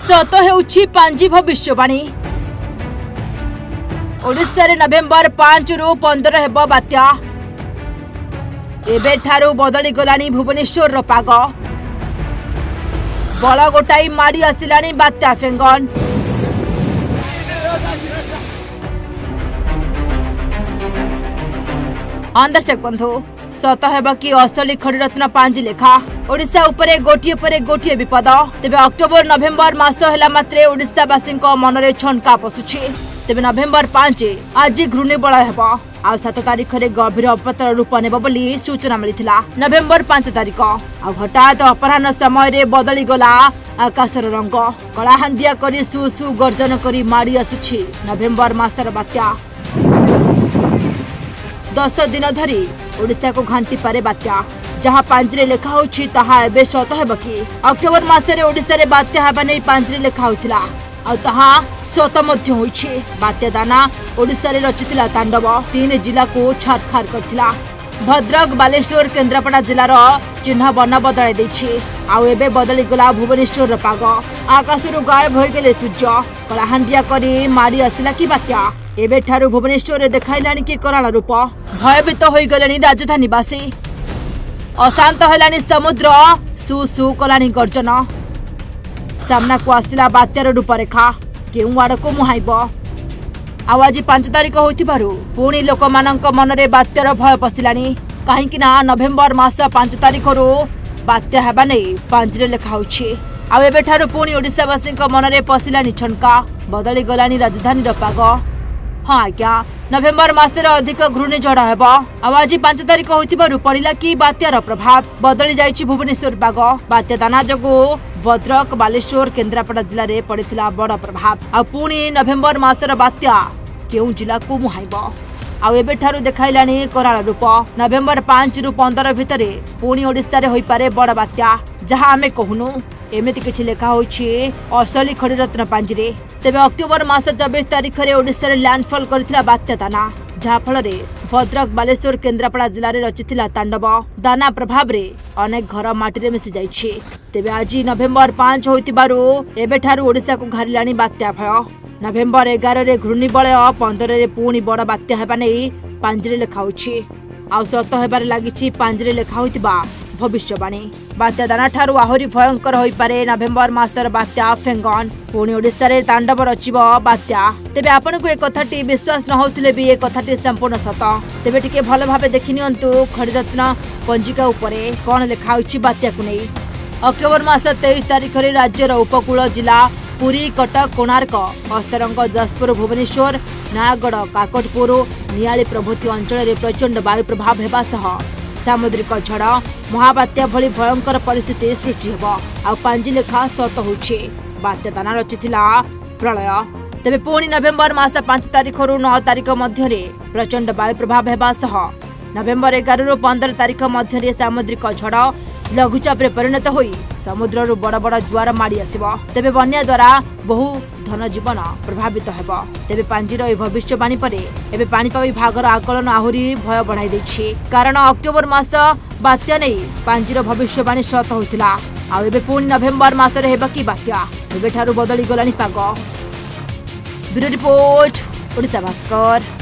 सत हेउछि पांजी भविष्यवाणी। ओडिशा रे नवेम्बर 5 रु 15 हेबो बात्या। एबे ठारू बदली गलानी भुवनेश्वर रो पाग। बळ गोटाई माडी आसिलानी बात्या फेंगन। दर्शक बंधु सत हेब कि असली खड़ीरत्न पांजी लेखा ओडिशा उपरे गोटिए विपद। तेबे अक्टोबर नवेम्बर मास हैला मात्रे ओडिशावासी मनरे छनका पसुछि। तेबे नवेम्बर 5 आज घूर्णिबलय हेब आ 7 तारिख रे गभीर अवतर रूप नेब बोली सूचना मिलिथिला। नवेम्बर 5 तारिख आ हठात अपराह्न समय रे बदली गला आकाशर रंग। कलाहांडिया करी सु सु गर्जन करी माड़ी आसुछि नवेम्बर मासर बात्या। 10 दिन धरी ओडिशा को घांटी पारे बात्या। जहाँ पांजरे लेखा होछि ताहा एबे सत हेब कि अक्टोबर मासरे ओडिशा रे बात्या हेबा नै पांजरे लेखा होइथिला आ ताहा सत मध्य होइछि। बात्या दाना ओडिशा रे रचितिला तांडव 3 जिला को छारखार करथिला। भद्रक बालेश्वर केन्द्रापड़ा जिलार चिन्ह बना बदलाई दैछि। आउ एबे बदली गला भुवनेश्वर रो पाग। आकाशरु गायब होई गेले सूर्य। कलाहांडिया करी मारी आसिला कि बात्या। एबे ठारू भुवनेश्वर रे देखाइलानी कि कराल रूप। भयभीत होई गलेनी राजधानीवासी। अशांत हेलानी समुद्र। सु सु कलानी गर्जन। सामना को आसिला बात्यार रूपरेखा केउ आड़ को मुहाइब। आज 5 तारिख होइथिबारु पुणी लोक मानक मनरे बात्यार भय पसिलानी। काहेकि ना नवेम्बर मास 5 तारिख रु बात्या हेबा नै पांजरे लेखा होछि। आ एबे ठारू पुणी ओडिशावासी मनरे पसिलानी छनका। बदली गलानी राजधानी रो पाग। हाँ आज्ञा नवेम्बर मासरे अधिक घूर्णिझड़ हेब। आज 5 तारिख होइथिबारु पड़िला कि बात्यार प्रभाव बदली जाइछि भुवनेश्वर पाग। बात्या दाना जोगु भद्रक बालेश्वर केन्द्रापड़ा जिले में पड़िथिला बड़ प्रभाव। आ पुणी नवेम्बर मासर बात्या केउ जिला को मुहाइब। आउ एबे ठारू देखाइलानी कराल रूप। नवेम्बर 5 रु 15 भितरे पुणी ओडिशा रे होई पारे बड़ बात्या। जहाँ आमे कहूनु एमिति किछि लेखा होइछि असली खड़ीरत्न पांजिरे। तेबे अक्टोबर मास 24 तारिख रे ओडिशा रे लैंडफॉल करथिला बात्या दाना। जहाँ फल रे भद्रक बालेश्वर केन्द्रापड़ा जिले में रचिथिला तांडव। दाना प्रभाव रे अनेक घर माटी रे मिसि जाइछि। तेबे आज नवेम्बर 5 होइतिबारु एबे ठारू ओडिशा को घारिलानी बात्या भय। नवेम्बर 11 रे घूर्णिबलय 15 रे पुणी बड़ बात्या हेबा नै पांजरे लेखा होछि। आ सत हेबारे लागिछि पांजरे लेखा होइतिबा भविष्यवाणी। बात्या दाना ठारू आहुरी भयंकर होई पारे नवेम्बर मासर बात्या फेंगन। पुणी ओडिशा रे तांडव रचिब बात्या। तेबे आपन को ए कथाटी विश्वास न होतले भी ए कथाटी संपूर्ण सत। तेबे टिके भलो भाबे देखि नियंतु खड़ीरत्न पंजिका उपरे कोन लेखा होछि बात्या को नै। अक्टोबर मास 23 तारिख रे राज्यर उपकूल जिला पुरी कटक कोणार्क हस्तरंग जाजपुर भुवनेश्वर नयागढ़ काकटपुर नियाली प्रभृति अंचल में प्रचंड वायु प्रभाव हेबा सह सामुद्रिक झड़ महाबात्या भली भयंकर परिस्थिति सृष्टि हेब। आ पांजी लेखा सत होछि। बात्या दाना रचिथिला प्रलय। तेबे पुणी नवेम्बर मास 5 तारिख रु 9 तारिख मध्य प्रचंड वायु प्रभाव हेबा सह नवेम्बर 11 रु 15 तारिख मध्य सामुद्रिक झड़ लघुचाप रे परिणत होई समुद्र रु बड़ बड़ ज्वार माड़ी आसिब। तेबे बन्या द्वारा बहु धन जीवन प्रभावित हेब। तेबे पांजीर ए भविष्यवाणी परे एबे पाणीपाग विभागर आकलन आहुरी भय बढ़ाई दैछि। कारण अक्टोबर मास बात्या नै पांजीर भविष्यवाणी सत होइतिला। आ एबे पुणी नवेम्बर मासरे हेबा कि बात्या। एबे ठारू बदली गलानी पाग। Bureau report Odisha Bhaskar.